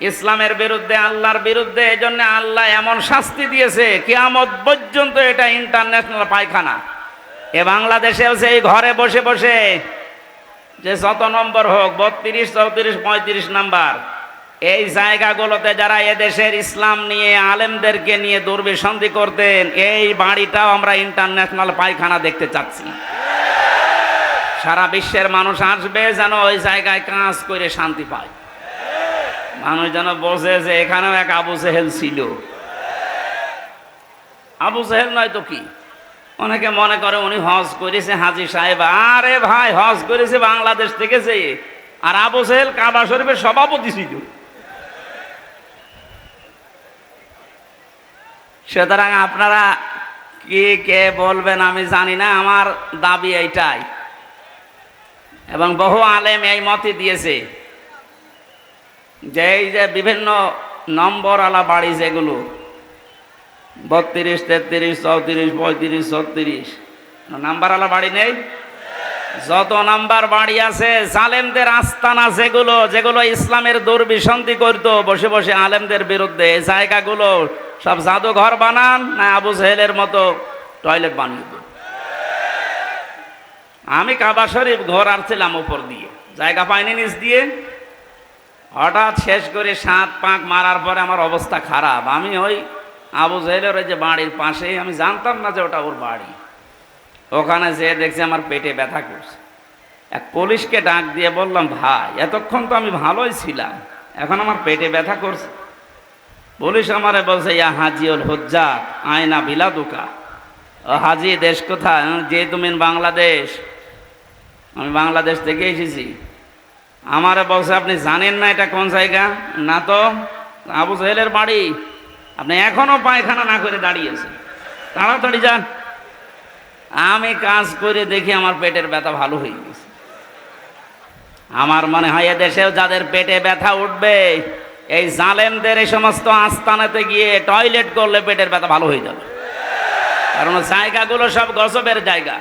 ইসলামের বিরুদ্ধে, আল্লাহর বিরুদ্ধে, এজন্য আল্লাহ এমন শাস্তি দিয়েছে কিয়ামত পর্যন্ত এটা ইন্টারন্যাশনাল পায়খানা। এ বাংলাদেশেও সেই ঘরে বসে বসে যে যত নম্বর হোক, 32, 34, 35 নাম্বার, এই জায়গাগুলোতে যারা এদেশের ইসলাম নিয়ে আলেমদেরকে নিয়ে দুর্বিসন্ধি করতেন, এই বাড়িটাও আমরা ইন্টারন্যাশনাল পায়খানা দেখতে চাচ্ছি। সারা বিশ্বের মানুষ আসবে যেন ওই জায়গায় কাজ করে শান্তি পায়, মানুষ যেন বোঝে যে এখানেও এক আবু জেহেল ছিল। আবু জেহেল নয় তো কি, অনেকে মনে করে উনি হজ করেছে হাজী সাহেব। আরে ভাই, হজ করেছে বাংলাদেশ থেকে যে, আর আবু জেহেল কাবা শরীফের সভাপতি ছিল। সুতরাং আপনারা কি কে বলবেন আমি জানি না, আমার দাবি এইটাই, এবং বহু আলেম এই মতই দিয়েছে যে এই যে বিভিন্ন নম্বরওয়ালা বাড়ি যেগুলো 32, 33, 34, 35, 36 নাম্বারওয়ালা বাড়ি নেই, যত নাম্বার বাড়ি আছে জালেমদের আস্তানা যেগুলো যেগুলো ইসলামের দুর্বিসন্ধি করতো বসে বসে আলেমদের বিরুদ্ধে, এই জায়গাগুলো সব জাদুঘর বানান না আবু জেহেলের মতো টয়লেট বানিয়ে দেন। আমি কাবা শরীফ ঘর আসছিলাম উপর দিয়ে, জায়গা পাইনি নিচ দিয়ে, হঠাৎ শেষ করে 7 পাক মারার পরে আমার অবস্থা খারাপ। আমি ওই আবু জেহেলের ওই যে বাড়ির পাশে, আমি জানতাম না যে ওটা ওর বাড়ি, ওখানে যেয়ে দেখছি আমার পেটে ব্যথা করছে। এক পুলিশকে ডাক দিয়ে বললাম, ভাই এতক্ষণ তো আমি ভালোই ছিলাম, এখন আমার পেটে ব্যথা করছে। পুলিশ আমারে বলছে, ইয়া হাজিউল হুজ্জাত আয়না বিলাদুকা, ও হাজি দেশ কোথায়? যে তুমি বাংলাদেশ। আমি বাংলাদেশ থেকে এসেছি। আমারে বলছে, আপনি জানেন না এটা কোন জায়গা? না তো। আবু জেহেলের বাড়ি। আপনি এখনো পায়খানা না করে দাঁড়িয়েছেন, তাড়াতাড়ি যান। আমি কাজ করে দেখি আমার পেটের ব্যথা ভালো হয়ে গেছে। আমার মনে হয় এদেশেও যাদের পেটে ব্যথা উঠবে, এই জালেমদের এই সমস্ত আস্তানাতে গিয়ে টয়লেট করলে পেটের ব্যথা ভালো হয়ে যাবে, কারণ জায়গাগুলো সব গজবের জায়গা।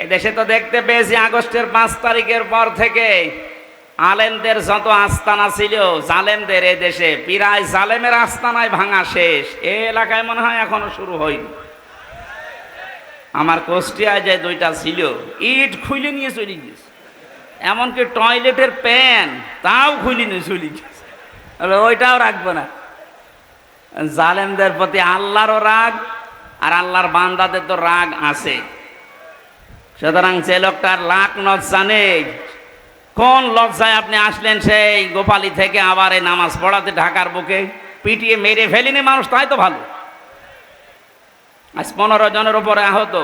এদেশে তো দেখতে পেয়েছি আগস্টের 5 তারিখের পর থেকে আলেমদের যত আস্তানা ছিল জালেমদের, এই দেশে প্রায় জালেমের আস্তানায় ভাঙা শেষ। এই এলাকায় মনে হয় এখনো শুরু হয়নি। আমার কুষ্টিয়ায় যে 2টা ছিল, ইট খুলে নিয়ে চলে গেছে, এমনকি টয়লেটের প্যান তাও খুলে নিয়ে চলে গেছে। ওইটাও রাখবো না। জালেমদের প্রতি আল্লাহরও রাগ, আর আল্লাহর বান্দাদের তো রাগ আছে। সুতরাং যে লোকটার লাখ লজ্জা নেই, কোন লজ্জায় আপনি আসলেন সেই গোপালী থেকে আবার এই নামাজ পড়াতে ঢাকার বুকে? পিটিয়ে মেরে ফেলিনি মানুষ, তাই তো ভালো। আজ 15 জনের উপরে আহত।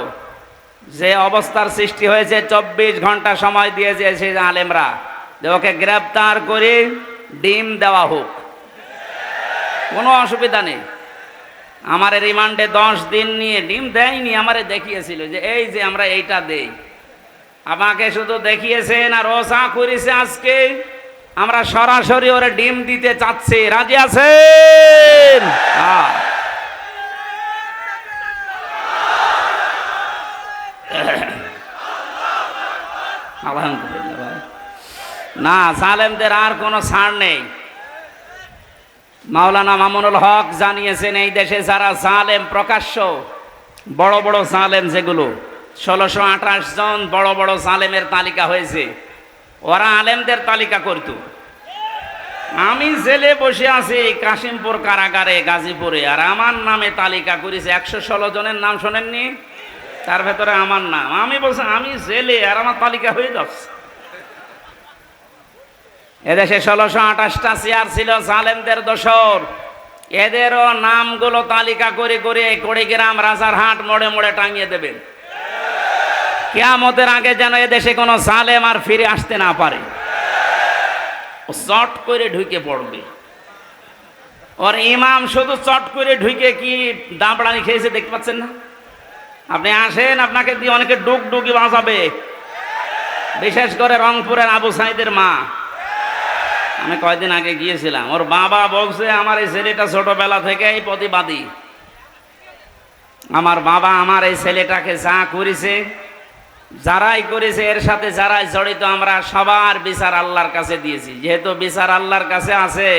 যে অবস্থার সৃষ্টি হয়েছে, 24 ঘন্টা সময় দিয়েছে সেই আলেমরা যে ওকে গ্রেপ্তার করে ডিম দেওয়া হোক, কোনো অসুবিধা নেই। আমার রিমান্ডে 10 দিন নিয়ে ডিম দেয়নি, আমারে দেখিয়েছিল যে এই যে আমরা এইটা দেই। আমাকে শুধু দেখিয়েছেন আর রোজা করেছে। আজকে আমরা সরাসরি ওরে ডিম দিতে চাচ্ছি, রাজি আছেন? আলহামদুলিল্লাহ। না, জালেমদের আর কোনো ছাড় নেই। মাওলানা মামুনুল হক জানিয়েছেন, এই দেশে যারা জালেম প্রকাশ্য বড় বড় জালেম, যেগুলো 1628 জন বড় বড় জালেমের তালিকা হয়েছে, ওরা আলেমদের তালিকা করত। আমি জেলে বসে আছি কাশিমপুর কারাগারে গাজীপুরে, আর আমার নামে তালিকা করেছে 116 জনের নাম শোনেননি? তার ভেতরে আমার নাম। আমি বলছি আমি জেলে, আর আমার তালিকা হয়ে যাচ্ছে। এদেশে 1628টা চেয়ার ছিল জালেমদের দোসর, এদেরও নামগুলো তালিকা করে করে কুড়িগ্রাম, রাজারহাট মোড়ে মোড়ে টাঙিয়ে দেবেন। কিয়ামতের আগে যেন এদেশে কোনো জালেম আর ফিরে আসতে না পারে। ও চট করে ঢুকে পড়বে। ওর ইমাম শুধু চট করে ঢুকে কি দাঁড়ানি খেয়েছে দেখতে পাচ্ছেন না? আপনি আসেন, আপনাকে দিয়ে অনেকে ডুগডুগি বাজাবে, বিশেষ করে রংপুরের আবু সাইদের মা। আমি কয়দিন আগে গিয়েছিলাম, ওর বাবা বলছে আমার এই ছেলেটা ছোটবেলা থেকেই প্রতিবাদী। আমার বাবা আমার এই ছেলেটাকে যা করেছে, যারাই করেছে, এর সাথে যারাই জড়িত, আমরা সবার বিচার আল্লাহর কাছে দিয়েছি। যেহেতু বিচার আল্লাহর কাছে আছে,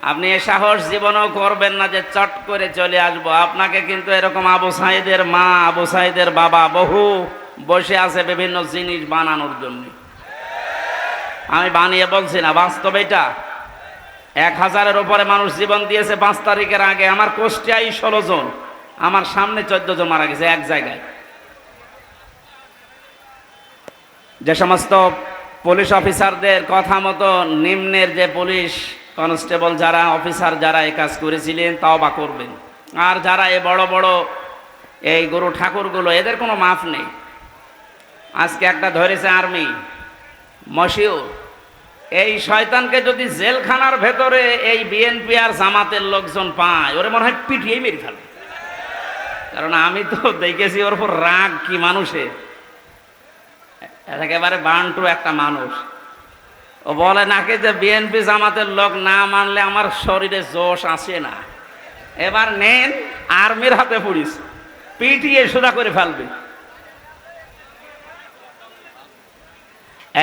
আপনি এ সাহস জীবনেও করবেন না যে চট করে চলে আসবো। আপনাকে কিন্তু এরকম আবু সাইদের মা, আবু সাইদের বাবা বহু বসে আছে বিভিন্ন জিনিস বানানোর জন্য। আমি বানিয়ে বলছি না, বাস্তব এটা। 1000-এর উপরে মানুষ জীবন দিয়েছে 5 তারিখের আগে। আমার কোষ্টিয়ায় 16 জন, আমার সামনে 14 জন মারা গেছে এক জায়গায়। যে সমস্ত পুলিশ অফিসারদের কথা মতো নিম্নের যে পুলিশ কনস্টেবল যারা, অফিসার যারা এই কাজ করেছিলেন, তওবা করবেন। আর যারা এই বড় বড় এই গুরু ঠাকুরগুলো, এদের কোনো মাফ নেই। আজকে একটা ধরেছে আর্মি, মশিউর। এই শয়তানকে যদি জেলখানার ভেতরে এই বিএনপি আর জামাতের লোকজন পায়, ওরে মনে হয় পিটিয়ে মেরে ফেলবে। কারণ আমি তো দেখেছি ওর উপর রাগ কি মানুষের, একেবারে বান্টু একটা মানুষ। ও বলে নাকি যে বিএনপি জামাতের লোক না মানলে আমার শরীরে জোশ আসে না। এবার নেন, আর্মির হাতে পুলিশ পিটিয়ে সোজা করে ফেলবে।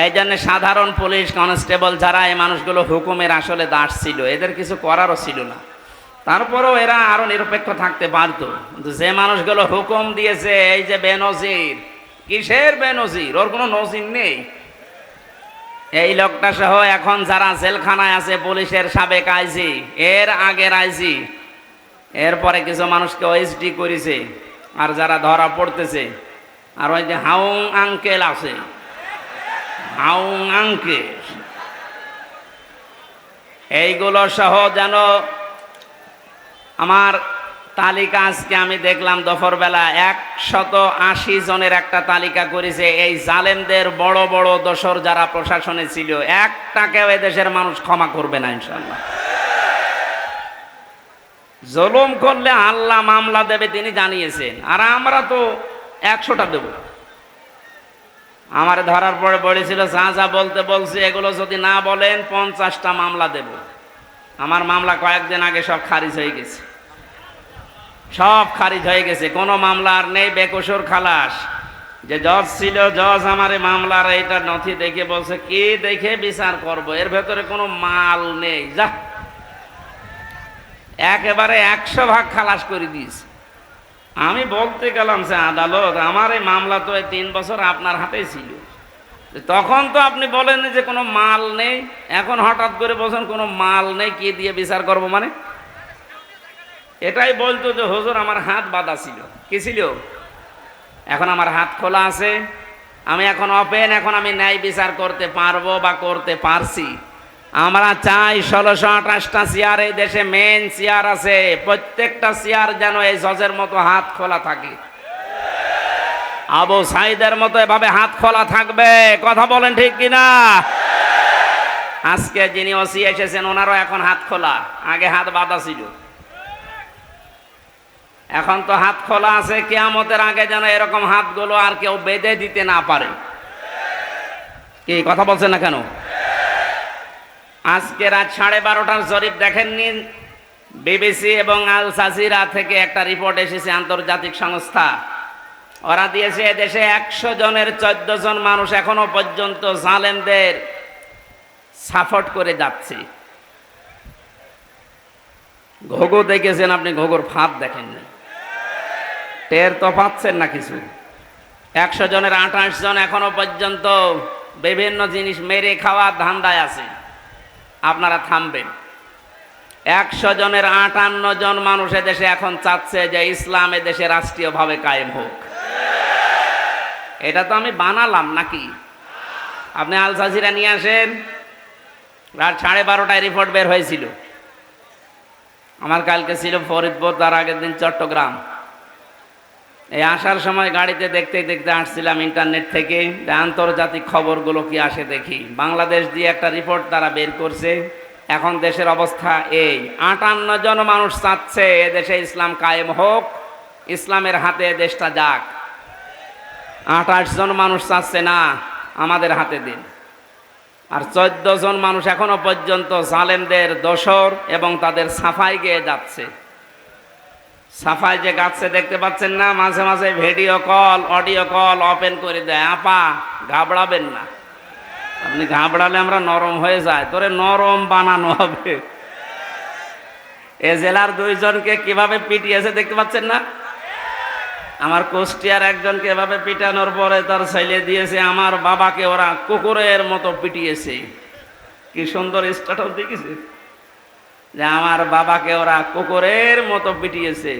এই জন্য সাধারণ পুলিশ কনস্টেবল যারা, এই মানুষগুলো হুকুমের আসলে দাস ছিল, এদের কিছু করারও ছিল না। তারপরেও এরা আরো নিরপেক্ষ থাকতে পারত। কিন্তু যে মানুষগুলো হুকুম দিয়েছে, এই যে বেনজির, কিসের বেনজির? ওর কোনো নজির নেই। এই লোকটা সহ এখন যারা জেলখানায় আছে, পুলিশের সাবেক আইজি, এর আগের আইজি, এরপরে কিছু মানুষকে ওএসডি করেছে। আর যারা ধরা পড়তেছে, আর ওই যে হাউং আঙ্কেল আছে, হাউং আঙ্কেল, এইগুলো সহ যেন আমার তালিকা আজকে আমি দেখলাম দুপুরবেলা 180 জনের একটা তালিকা করেছে। এই জালেমদের বড় বড় দোসর যারা প্রশাসনে ছিল, একটাকেও এদেশের মানুষ ক্ষমা করবে না ইনশাআল্লাহ। জুলুম করলে আল্লাহ মামলা দেবে, তিনি জানিয়েছেন। আর আমরা তো 100টা দেব। আমার ধরার পরে বলেছিল যা যা বলতে বলছি, এগুলো যদি না বলেন 50টা মামলা দেব। আমার মামলা কয়েকদিন আগে সব খারিজ হয়ে গেছে, সব খারিজ হয়ে গেছে। কোনো মামলা আর নেই, বেকসুর খালাস। যে জজ ছিল, জজ আমার মামলার এইটা নথি দেখে বলছে কি দেখে বিচার করব, এর ভেতরে কোনো মাল নেই, যা একেবারে 100 ভাগ খালাস করে দিয়েছে। আমি বলতে গেলাম যে আদালত, আমার এই মামলা তো 3 বছর আপনার হাতেই ছিল, তখন তো আপনি বলেন যে কোনো মাল নেই, এখন হঠাৎ করে বলছেন কোনো মাল নেই, কি দিয়ে বিচার করব? মানে এটাই বলতো যে হুজুর আমার হাত বাঁধা ছিল। কি ছিল? এখন আমার হাত খোলা আছে, আমি এখন ওপেন, এখন আমি ন্যায় বিচার করতে পারবো বা করতে পারছি। আমরা চাই 1628টা চেয়ার এই দেশে মেন চেয়ার আছে, প্রত্যেকটা চেয়ার যেন এই জজের মতো হাত খোলা থাকে, আবু সাইদের মতো এভাবে হাত খোলা থাকবে। কথা বলেন ঠিক কিনা? আজকে যিনি ওসি এসেছেন, ওনারও এখন হাত খোলা, আগে হাত বাঁধা ছিল, এখন তো হাত খোলা আছে। কিয়ামতের আগে যেন এরকম হাতগুলো আর কেউ বেঁধে দিতে না পারে। কি কথা বলছেন না কেন? আজকে রাত 12:30টার জরিপ দেখেননি? বিবিসি এবং আল জাজিরা থেকে একটা রিপোর্ট এসেছে, আন্তর্জাতিক সংস্থা। ওরা দিয়েছে দেশে 100 জনের 14 জন মানুষ এখনো পর্যন্ত জালেমদের সাপোর্ট করে যাচ্ছে। ঘুঘু দেখেছেন আপনি? ঘুঘুর ফাঁদ দেখেননি? টের তো পাচ্ছেন না কিছু? 100 জনের 28 জন এখনো পর্যন্ত বিভিন্ন জিনিস মেরে খাওয়ার ধান্দায় আছে। আপনারা থামবেন। 100 জনের 58 জন মানুষ এদেশে এখন চাচ্ছে যে ইসলাম এদেশে রাষ্ট্রীয়ভাবে কায়েম হোক। এটা তো আমি বানালাম নাকি? আপনি আল জাজিরা নিয়ে আসেন, রাত 12:30টায় রিপোর্ট বের হয়েছিল। আমার কালকে ছিল ফরিদপুর, তার আগের দিন চট্টগ্রাম। এই আসার সময় গাড়িতে দেখতে দেখতে আসছিলাম ইন্টারনেট থেকে, আন্তর্জাতিক খবরগুলো কি আসে দেখি। বাংলাদেশ দিয়ে একটা রিপোর্ট তারা বের করছে। এখন দেশের অবস্থা এই, 58 জন মানুষ চাচ্ছে এদেশে ইসলাম কায়েম হোক, ইসলামের হাতে দেশটা যাক। 28 জন মানুষ চাচ্ছে না আমাদের হাতে দিন। আর 14 জন মানুষ এখনো পর্যন্ত জালেমদের দোসর এবং তাদের সাফাই গেয়ে যাচ্ছে। সাফাই যে গাচ্ছে দেখতে পাচ্ছেন না, মাঝে মাঝে video call audio call open করে দেয়, আপা ঘাবড়াবেন না, আপনি ঘাবড়ালে আমরা নরম হয়ে যায়, তোরে নরম বানানো হবে। এ জেলার 2 জনকে কিভাবে পিটিয়েছে দেখতে পাচ্ছেন না? আমার কুষ্টিয়ার একজনকে এভাবে পিটানোর পরে তার ছেলে দিয়েছে, আমার বাবাকে ওরা কুকুরের মতো পিটিয়েছে। কি সুন্দর স্ট্যাটাস দেখেছে যে আমার বাবাকে ওরা কুকুরের মতো পিটিয়েছে।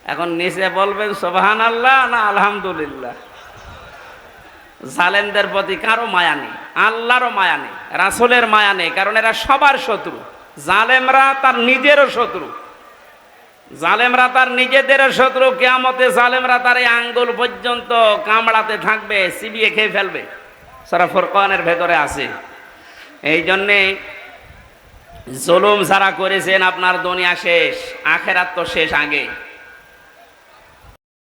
এখন নিচে বলবেন সুবহানাল্লাহ না আলহামদুলিল্লাহ। জালেমদের প্রতি কারো মায়া নেই, আল্লাহরও মায়া নেই, রাসূলের মায়া নেই, কারণ এরা সবার শত্রু। জালেমরা তার নিজেরও শত্রু, জালেমরা তার নিজেদের শত্রু। কিয়ামতে জালেমরা তার এই আঙ্গুল পর্যন্ত কামড়াতে থাকবে, চিবিয়ে খেয়ে ফেলবে। সূরা ফুরকানের ভেতরে আছে। এই জন্যে জুলুম যারা করেছেন, আপনার দুনিয়া শেষ, আখেরাত তো শেষ আগে।